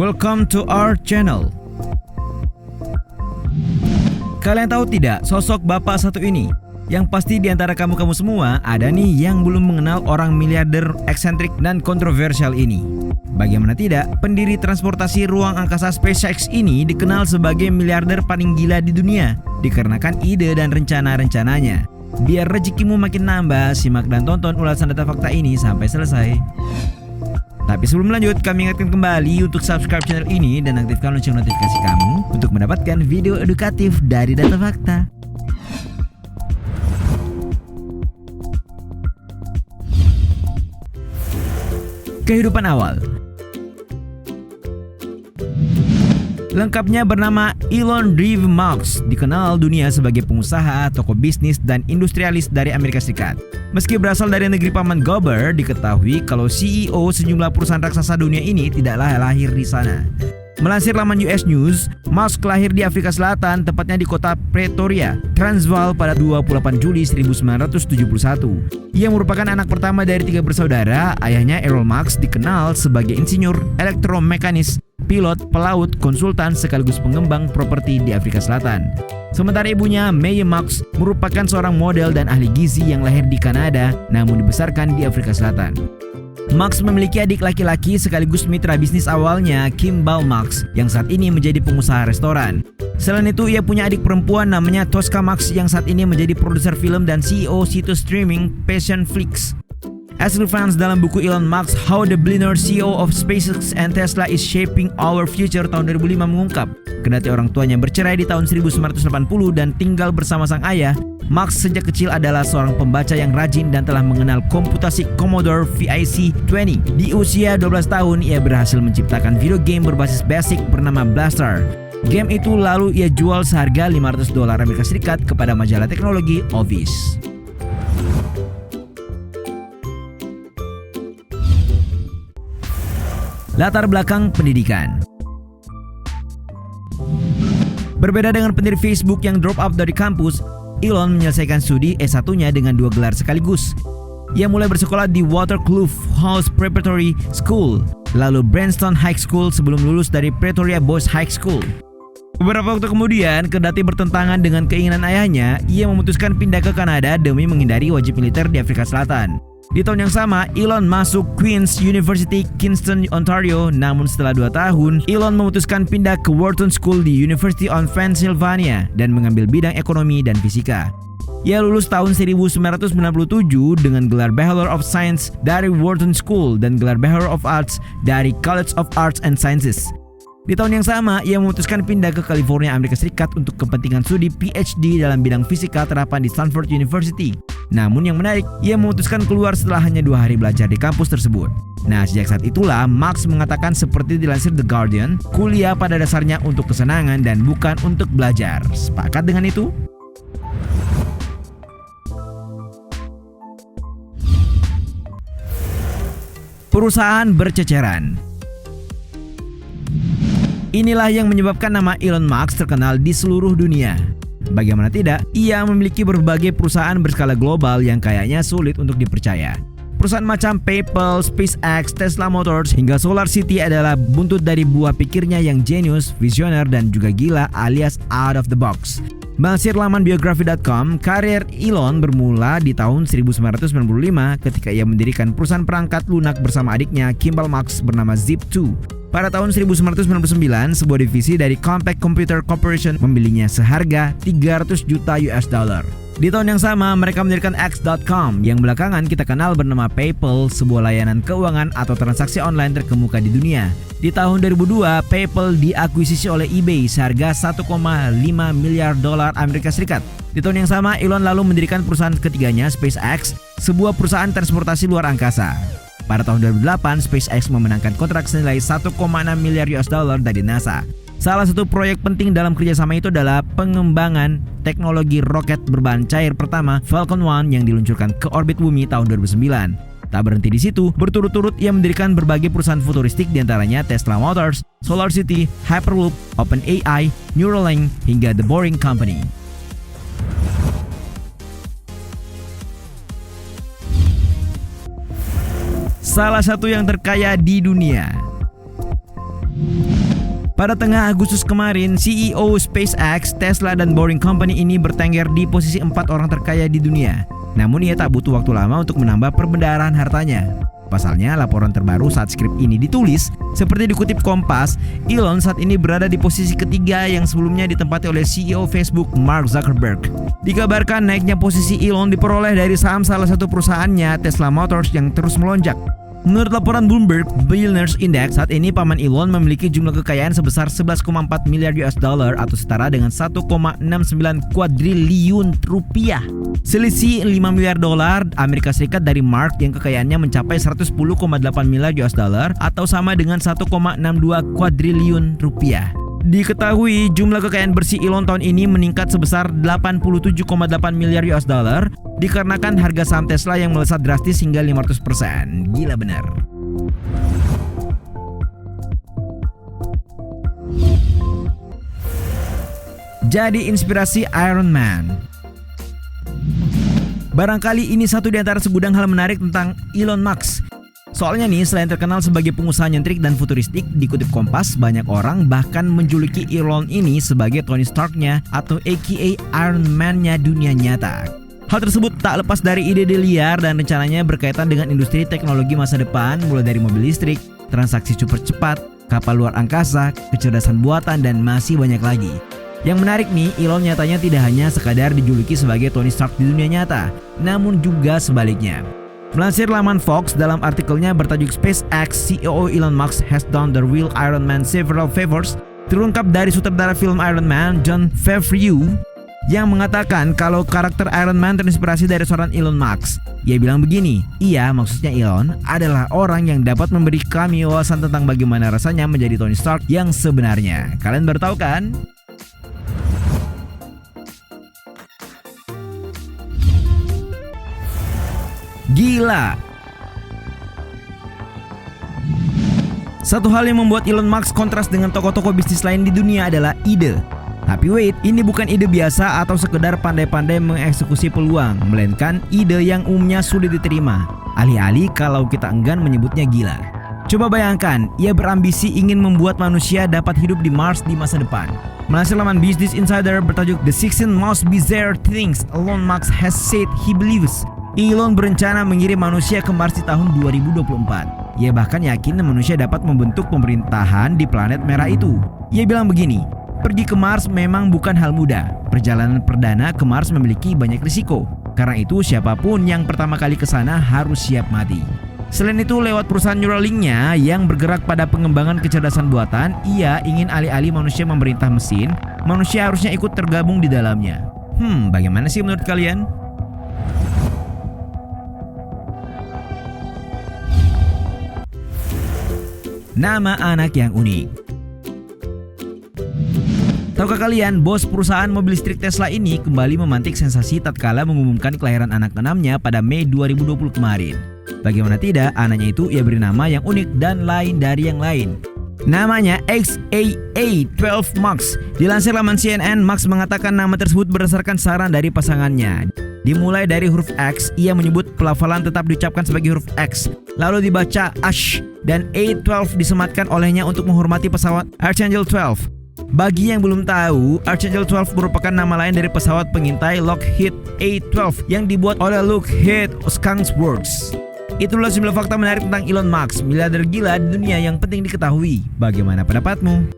Welcome to our channel. Kalian tahu tidak sosok bapak satu ini? Yang pasti di antara kamu-kamu semua ada nih yang belum mengenal orang miliarder eksentrik dan kontroversial ini. Bagaimana tidak, pendiri transportasi ruang angkasa SpaceX ini dikenal sebagai miliarder paling gila di dunia dikarenakan ide dan rencana-rencananya. Biar rezekimu makin nambah, simak dan tonton ulasan data fakta ini sampai selesai. Tapi sebelum lanjut, kami ingatkan kembali untuk subscribe channel ini dan aktifkan lonceng notifikasi kamu untuk mendapatkan video edukatif dari data fakta. Kehidupan awal. Lengkapnya bernama Elon Reeve Musk, dikenal dunia sebagai pengusaha, tokoh bisnis, dan industrialis dari Amerika Serikat. Meski berasal dari negeri paman Gober, diketahui kalau CEO sejumlah perusahaan raksasa dunia ini tidaklah lahir di sana. Melansir laman US News, Musk lahir di Afrika Selatan, tepatnya di kota Pretoria, Transvaal pada 28 Juli 1971. Ia merupakan anak pertama dari 3 bersaudara. Ayahnya Errol Musk dikenal sebagai insinyur elektromekanis, pilot, pelaut, konsultan sekaligus pengembang properti di Afrika Selatan. Sementara ibunya, Mae Musk, merupakan seorang model dan ahli gizi yang lahir di Kanada namun dibesarkan di Afrika Selatan. Musk memiliki adik laki-laki sekaligus mitra bisnis awalnya, Kimball Musk, yang saat ini menjadi pengusaha restoran. Selain itu, ia punya adik perempuan namanya Tosca Musk yang saat ini menjadi produser film dan CEO situs streaming Passionflix. Ashley Vance dalam buku Elon Musk, How the Billionaire CEO of SpaceX and Tesla is Shaping Our Future tahun 2005 mengungkap, kendati orang tuanya bercerai di tahun 1980 dan tinggal bersama sang ayah, Musk sejak kecil adalah seorang pembaca yang rajin dan telah mengenal komputasi Commodore VIC-20. Di usia 12 tahun, ia berhasil menciptakan video game berbasis BASIC bernama Blaster. Game itu lalu ia jual seharga $500 Amerika Serikat kepada majalah teknologi Office. Latar belakang pendidikan. Berbeda dengan pendiri Facebook yang drop out dari kampus, Elon menyelesaikan studi S1-nya dengan 2 gelar sekaligus. Ia mulai bersekolah di Waterkloof House Preparatory School, lalu Bryanston High School sebelum lulus dari Pretoria Boys High School. Beberapa waktu kemudian, kendati bertentangan dengan keinginan ayahnya, ia memutuskan pindah ke Kanada demi menghindari wajib militer di Afrika Selatan. Di tahun yang sama, Elon masuk Queen's University, Kingston, Ontario. Namun setelah 2 tahun, Elon memutuskan pindah ke Wharton School di University of Pennsylvania dan mengambil bidang ekonomi dan fisika. Ia lulus tahun 1997 dengan gelar Bachelor of Science dari Wharton School dan gelar Bachelor of Arts dari College of Arts and Sciences. Di tahun yang sama, ia memutuskan pindah ke California, Amerika Serikat untuk kepentingan studi PhD dalam bidang fisika terapan di Stanford University. Namun yang menarik, ia memutuskan keluar setelah hanya 2 hari belajar di kampus tersebut. Nah, sejak saat itulah Musk mengatakan seperti dilansir The Guardian, kuliah pada dasarnya untuk kesenangan dan bukan untuk belajar. Sepakat dengan itu? Perusahaan berceceran. Inilah yang menyebabkan nama Elon Musk terkenal di seluruh dunia. Bagaimana tidak, ia memiliki berbagai perusahaan berskala global yang kayaknya sulit untuk dipercaya. Perusahaan macam PayPal, SpaceX, Tesla Motors, hingga SolarCity adalah buntut dari buah pikirnya yang jenius, visioner, dan juga gila alias out of the box. Melansir laman Biography.com, karir Elon bermula di tahun 1995 ketika ia mendirikan perusahaan perangkat lunak bersama adiknya Kimball Musk bernama Zip2. Pada tahun 1999, sebuah divisi dari Compaq Computer Corporation membelinya seharga $300 juta. Di tahun yang sama, mereka mendirikan X.com yang belakangan kita kenal bernama PayPal, sebuah layanan keuangan atau transaksi online terkemuka di dunia. Di tahun 2002, PayPal diakuisisi oleh eBay seharga $1,5 miliar Amerika Serikat. Di tahun yang sama, Elon lalu mendirikan perusahaan ketiganya, SpaceX, sebuah perusahaan transportasi luar angkasa. Pada tahun 2008, SpaceX memenangkan kontrak senilai $1,6 miliar dari NASA. Salah satu proyek penting dalam kerjasama itu adalah pengembangan teknologi roket berbahan cair pertama Falcon 1 yang diluncurkan ke orbit bumi tahun 2009. Tak berhenti di situ, berturut-turut ia mendirikan berbagai perusahaan futuristik diantaranya Tesla Motors, SolarCity, Hyperloop, OpenAI, Neuralink, hingga The Boring Company. Salah satu yang terkaya di dunia. Pada tengah Agustus kemarin, CEO SpaceX, Tesla, dan Boring Company ini bertengger di posisi 4 orang terkaya di dunia. Namun ia tak butuh waktu lama untuk menambah perbendaharaan hartanya. Pasalnya, laporan terbaru saat skrip ini ditulis, seperti dikutip Kompas, Elon saat ini berada di posisi ketiga yang sebelumnya ditempati oleh CEO Facebook Mark Zuckerberg. Dikabarkan naiknya posisi Elon diperoleh dari saham salah satu perusahaannya, Tesla Motors, yang terus melonjak. Menurut laporan Bloomberg Billionaires Index, saat ini paman Elon memiliki jumlah kekayaan sebesar 11,4 miliar US dollar atau setara dengan 1,69 kuadriliun rupiah. Selisih 5 miliar dolar Amerika Serikat dari Mark yang kekayaannya mencapai 110,8 miliar US dollar atau sama dengan 1,62 kuadriliun rupiah. Diketahui jumlah kekayaan bersih Elon tahun ini meningkat sebesar 87,8 miliar US dollar dikarenakan harga saham Tesla yang melesat drastis hingga 500%. Gila benar. Jadi inspirasi Iron Man. Barangkali ini satu di antara segudang hal menarik tentang Elon Musk. Soalnya nih, selain terkenal sebagai pengusaha nyentrik dan futuristik, dikutip Kompas, banyak orang bahkan menjuluki Elon ini sebagai Tony Stark-nya atau aka Iron Man-nya dunia nyata. Hal tersebut tak lepas dari ide-ide liar dan rencananya berkaitan dengan industri teknologi masa depan, mulai dari mobil listrik, transaksi super cepat, kapal luar angkasa, kecerdasan buatan, dan masih banyak lagi. Yang menarik nih, Elon nyatanya tidak hanya sekadar dijuluki sebagai Tony Stark di dunia nyata, namun juga sebaliknya. Melansir laman Fox, dalam artikelnya bertajuk SpaceX CEO Elon Musk has done the real Iron Man several favors, terungkap dari sutradara film Iron Man Jon Favreau yang mengatakan kalau karakter Iron Man terinspirasi dari seorang Elon Musk. Ia bilang begini, maksudnya Elon adalah orang yang dapat memberi kami wawasan tentang bagaimana rasanya menjadi Tony Stark yang sebenarnya. Kalian baru tahu kan? Gila. Satu hal yang membuat Elon Musk kontras dengan tokoh-tokoh bisnis lain di dunia adalah ide. Tapi wait, ini bukan ide biasa atau sekedar pandai-pandai mengeksekusi peluang, melainkan ide yang umumnya sulit diterima. Alih-alih kalau kita enggan menyebutnya gila. Coba bayangkan, ia berambisi ingin membuat manusia dapat hidup di Mars di masa depan. Melansir laman Business Insider bertajuk The 16 Most Bizarre Things Elon Musk Has Said He Believes, Elon berencana mengirim manusia ke Mars di tahun 2024. Ia bahkan yakin manusia dapat membentuk pemerintahan di planet merah itu. Ia bilang begini, pergi ke Mars memang bukan hal mudah. Perjalanan perdana ke Mars memiliki banyak risiko. Karena itu siapapun yang pertama kali ke sana harus siap mati. Selain itu, lewat perusahaan Neuralink-nya yang bergerak pada pengembangan kecerdasan buatan, ia ingin alih-alih manusia memerintah mesin, manusia harusnya ikut tergabung di dalamnya. Bagaimana sih menurut kalian? Nama anak yang unik. Tahukah kalian, bos perusahaan mobil listrik Tesla ini kembali memantik sensasi tatkala mengumumkan kelahiran anak keenamnya pada Mei 2020 kemarin. Bagaimana tidak, anaknya itu ia beri nama yang unik dan lain dari yang lain. Namanya XAA12 Max. Dilansir laman CNN, Max mengatakan nama tersebut berdasarkan saran dari pasangannya. Dimulai dari huruf X, ia menyebut pelafalan tetap diucapkan sebagai huruf X, lalu dibaca Ash, dan A12 disematkan olehnya untuk menghormati pesawat Archangel 12. Bagi yang belum tahu, Archangel 12 merupakan nama lain dari pesawat pengintai Lockheed A12 yang dibuat oleh Lockheed Skunk Works. Itulah 9 fakta menarik tentang Elon Musk, miliarder gila di dunia yang penting diketahui. Bagaimana pendapatmu?